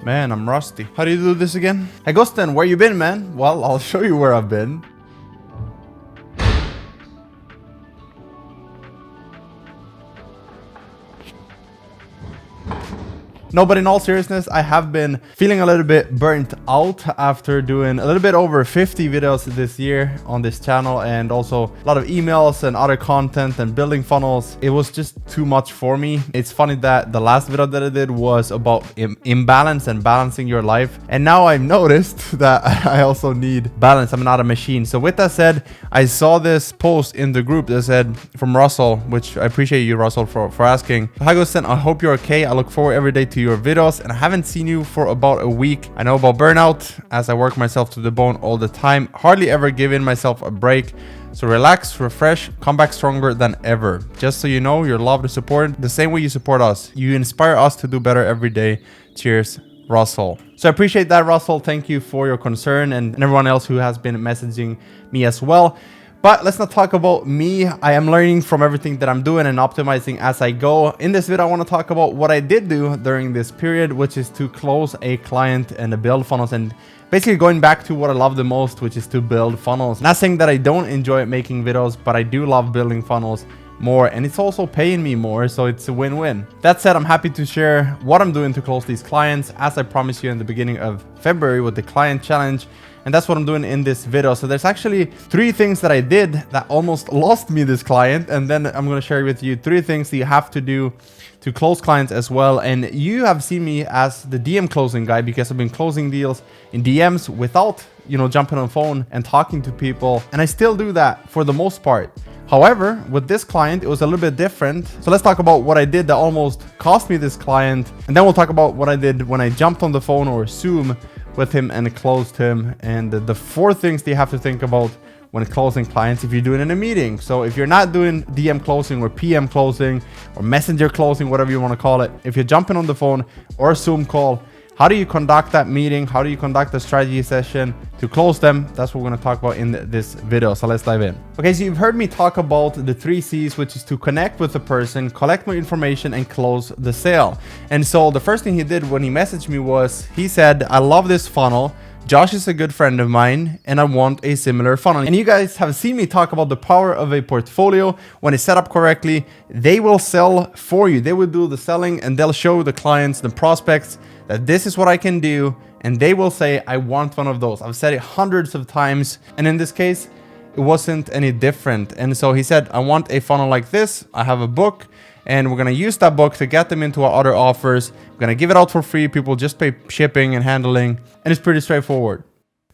Man, I'm rusty. How do you do this again? Hey, Gusten, where you been, man? Well, I'll show you where I've been. No, but in all seriousness, I have been feeling a little bit burnt out after doing a little bit over 50 videos this year on this channel, and also a lot of emails and other content and building funnels. It was just too much for me. It's funny that the last video that I did was about imbalance and balancing your life. And now I've noticed that I also need balance. I'm not a machine. So with that said, I saw this post in the group that said from Russell, which I appreciate you, Russell, for asking. Hi, Gusten, I hope you're okay. I look forward every day to your videos, and I haven't seen you for about a week. I know about burnout as I work myself to the bone all the time, hardly ever giving myself a break. So relax, refresh, come back stronger than ever. Just so you know, you're loved and supported the same way you support us. You inspire us to do better every day. Cheers, Russell. So I appreciate that, Russell. Thank you for your concern, and everyone else who has been messaging me as well. But let's not talk about me. I am learning from everything that I'm doing and optimizing as I go. In this video, I want to talk about what I did do during this period, which is to close a client and to build funnels, and basically going back to what I love the most, which is to build funnels. Not saying that I don't enjoy making videos, but I do love building funnels more, and it's also paying me more, so it's a win-win. That said, I'm happy to share what I'm doing to close these clients, as I promised you in the beginning of February with the client challenge. And that's what I'm doing in this video. So there's actually 3 things that I did that almost lost me this client. And then I'm going to share with you 3 things that you have to do to close clients as well. And you have seen me as the DM closing guy because I've been closing deals in DMs without, jumping on phone and talking to people. And I still do that for the most part. However, with this client, it was a little bit different. So let's talk about what I did that almost cost me this client. And then we'll talk about what I did when I jumped on the phone or Zoom with him and closed him, and the 4 things that you have to think about when closing clients if you're doing it in a meeting. So if you're not doing DM closing or PM closing or messenger closing, whatever you want to call it, if you're jumping on the phone or a Zoom call, how do you conduct that meeting? How do you conduct a strategy session to close them? That's what we're going to talk about in this video. So let's dive in. Okay, so you've heard me talk about the 3 C's, which is to connect with the person, collect more information, and close the sale. And so the first thing he did when he messaged me was, he said, I love this funnel. Josh is a good friend of mine, and I want a similar funnel. And you guys have seen me talk about the power of a portfolio. When it's set up correctly, they will sell for you. They will do the selling, and they'll show the clients, the prospects, that this is what I can do. And they will say, I want one of those. I've said it hundreds of times. And in this case, it wasn't any different. And so he said, I want a funnel like this. I have a book, and we're going to use that book to get them into our other offers. We're going to give it out for free. People just pay shipping and handling, and it's pretty straightforward.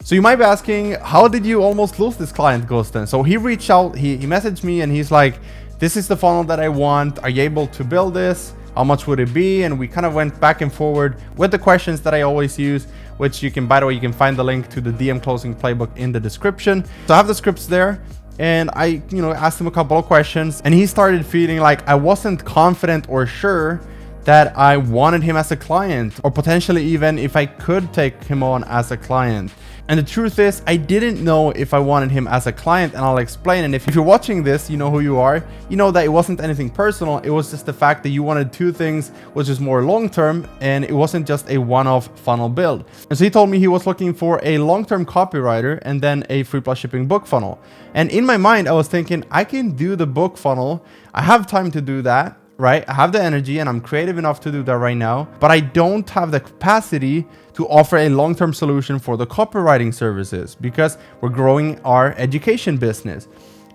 So you might be asking, how did you almost lose this client, Gusten? So he reached out, he messaged me, and he's like, this is the funnel that I want. Are you able to build this? How much would it be? And we kind of went back and forward with the questions that I always use, which you can, by the way, you can find the link to the DM closing playbook in the description. So I have the scripts there. And I, asked him a couple of questions, and he started feeling like I wasn't confident or sure that I wanted him as a client, or potentially even if I could take him on as a client. And the truth is, I didn't know if I wanted him as a client, and I'll explain. And if you're watching this, you know who you are. You know that it wasn't anything personal. It was just the fact that you wanted 2 things, which is more long-term, and it wasn't just a one-off funnel build. And so he told me he was looking for a long-term copywriter and then a free plus shipping book funnel. And in my mind, I was thinking, I can do the book funnel. I have time to do that. Right? I have the energy and I'm creative enough to do that right now, but I don't have the capacity to offer a long-term solution for the copywriting services because we're growing our education business.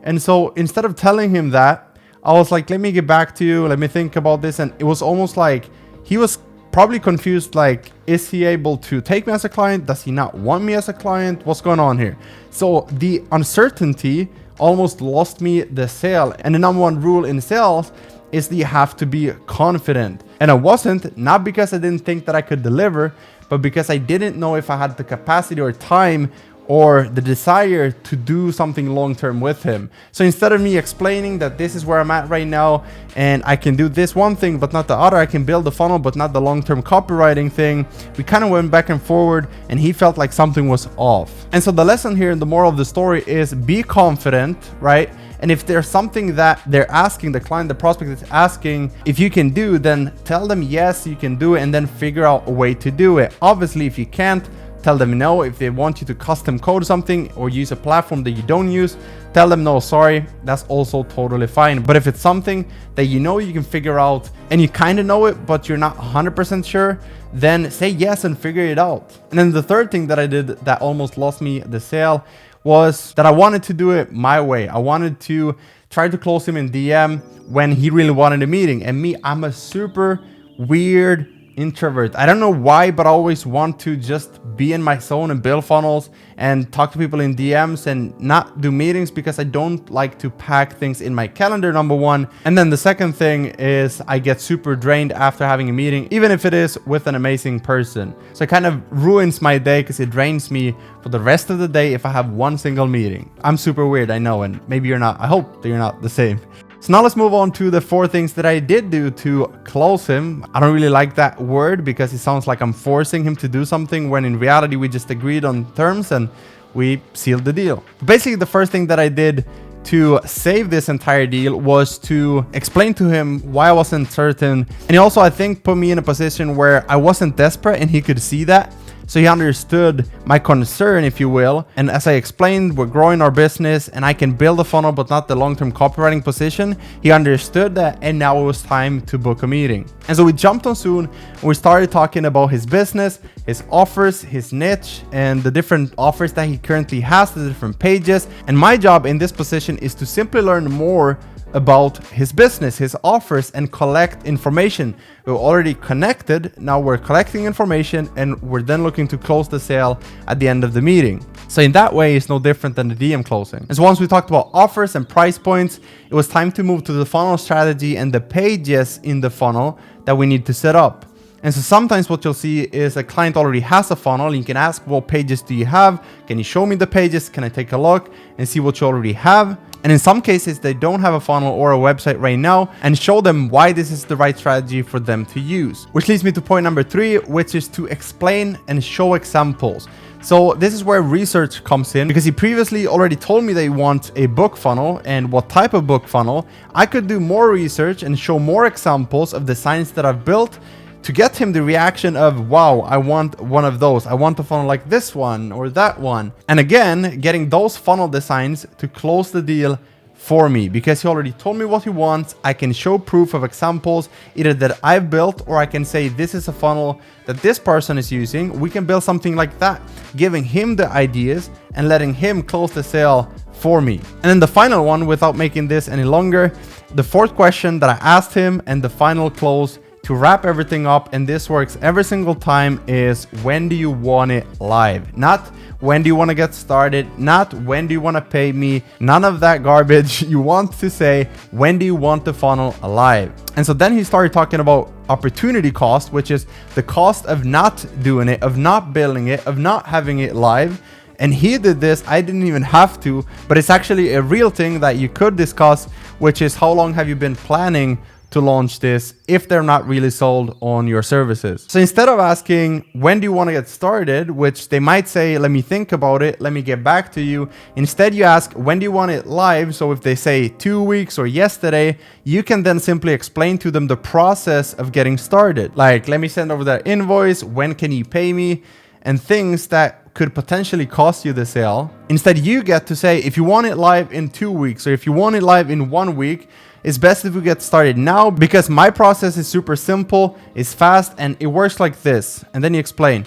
And so instead of telling him that, I was like, let me get back to you. Let me think about this. And it was almost like he was probably confused. Like, is he able to take me as a client? Does he not want me as a client? What's going on here? So the uncertainty almost lost me the sale. And the number 1 rule in sales is that you have to be confident. And I wasn't, not because I didn't think that I could deliver, but because I didn't know if I had the capacity or time or the desire to do something long-term with him. So instead of me explaining that this is where I'm at right now and I can do this one thing but not the other, I can build the funnel but not the long-term copywriting thing, we kind of went back and forward and he felt like something was off. And so the lesson here and the moral of the story is be confident, right? And if there's something that they're asking, the client, the prospect is asking if you can do, then tell them yes, you can do it, and then figure out a way to do it. Obviously, if you can't, tell them no. If they want you to custom code something or use a platform that you don't use, tell them no, sorry, that's also totally fine. But if it's something that you know you can figure out and you kind of know it, but you're not 100% sure, then say yes and figure it out. And then the third thing that I did that almost lost me the sale was that I wanted to do it my way. I wanted to try to close him in DM when he really wanted a meeting. And me, I'm a super weird introvert. I don't know why, but I always want to just be in my zone and build funnels and talk to people in DMs and not do meetings because I don't like to pack things in my calendar, number one. And then the second thing is I get super drained after having a meeting, even if it is with an amazing person. So it kind of ruins my day because it drains me for the rest of the day if I have one single meeting. I'm super weird, I know, and maybe you're not. I hope that you're not the same. So now let's move on to the 4 things that I did do to close him. I don't really like that word because it sounds like I'm forcing him to do something when in reality we just agreed on terms and we sealed the deal. Basically, the first thing that I did to save this entire deal was to explain to him why I wasn't certain. And he also, I think, put me in a position where I wasn't desperate and he could see that. So he understood my concern, if you will. And as I explained, we're growing our business and I can build a funnel, but not the long-term copywriting position. He understood that, and now it was time to book a meeting. And so we jumped on Zoom and we started talking about his business, his offers, his niche, and the different offers that he currently has, the different pages. And my job in this position is to simply learn more about his business, his offers, and collect information. We're already connected. Now we're collecting information and we're then looking to close the sale at the end of the meeting. So in that way, it's no different than the DM closing. And so once we talked about offers and price points, it was time to move to the funnel strategy and the pages in the funnel that we need to set up. And so sometimes what you'll see is a client already has a funnel and you can ask, what pages do you have? Can you show me the pages? Can I take a look and see what you already have? And in some cases, they don't have a funnel or a website right now, and show them why this is the right strategy for them to use. Which leads me to point number 3, which is to explain and show examples. So this is where research comes in, because he previously already told me they want a book funnel and what type of book funnel. I could do more research and show more examples of designs that I've built to get him the reaction of, wow, I want one of those. I want a funnel like this one or that one. And again, getting those funnel designs to close the deal for me, because he already told me what he wants. I can show proof of examples, either that I've built, or I can say, this is a funnel that this person is using. We can build something like that, giving him the ideas and letting him close the sale for me. And then the final one, without making this any longer, the 4th question that I asked him and the final close to wrap everything up, and this works every single time, is when do you want it live? Not when do you want to get started, not when do you want to pay me, none of that garbage. You want to say, when do you want the funnel live? And so then he started talking about opportunity cost, which is the cost of not doing it, of not building it, of not having it live. And he did this, I didn't even have to, but it's actually a real thing that you could discuss, which is how long have you been planning to launch this if they're not really sold on your services. So instead of asking, when do you want to get started, which they might say, let me think about it, let me get back to you. Instead, you ask, when do you want it live? So if they say 2 weeks or yesterday, you can then simply explain to them the process of getting started. Like, let me send over that invoice. When can you pay me? And things that could potentially cost you the sale. Instead, you get to say, if you want it live in 2 weeks, or if you want it live in 1 week, it's best if we get started now, because my process is super simple, it's fast, and it works like this. And then you explain.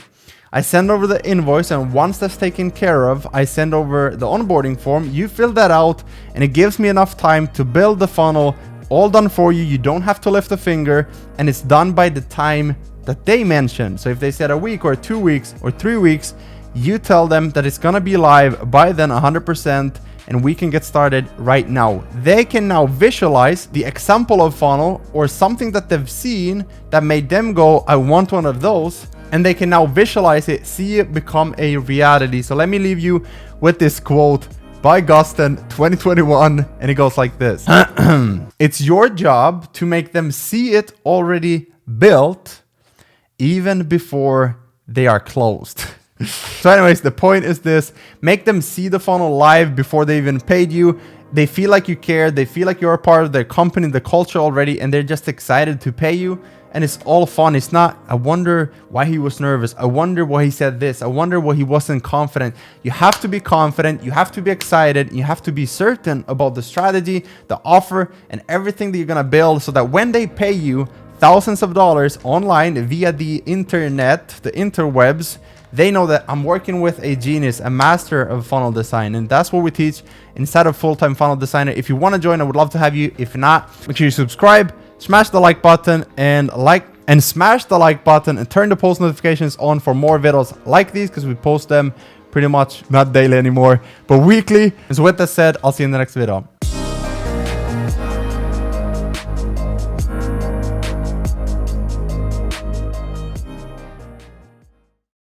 I send over the invoice, and once that's taken care of, I send over the onboarding form. You fill that out, and it gives me enough time to build the funnel, all done for you. You don't have to lift a finger, and it's done by the time that they mentioned. So if they said a week or 2 weeks or 3 weeks, you tell them that it's gonna be live by then 100%, and we can get started right now. They can now visualize the example of funnel or something that they've seen that made them go, I want one of those. And they can now visualize it, see it become a reality. So let me leave you with this quote by Gusten, 2021, and it goes like this. It's your job to make them see it already built even before they are closed. So anyways, the point is this: make them see the funnel live before they even paid you. they feel like you care, they feel like you're a part of their company, the culture already, and they're just excited to pay you. And it's all fun. It's not, I wonder why he was nervous. I wonder why he said this. I wonder why he wasn't confident. You have to be confident. You have to be excited. You have to be certain about the strategy, the offer, and everything that you're going to build, so that when they pay you thousands of dollars online via the internet, the interwebs, they know that I'm working with a genius, a master of funnel design. And that's what we teach inside of Full-Time Funnel Designer. If you want to join, I would love to have you. If not, make sure you subscribe, smash the like button, and smash the like button, and turn the post notifications on for more videos like these, because we post them pretty much not daily anymore, but weekly. And so with that said, I'll see you in the next video.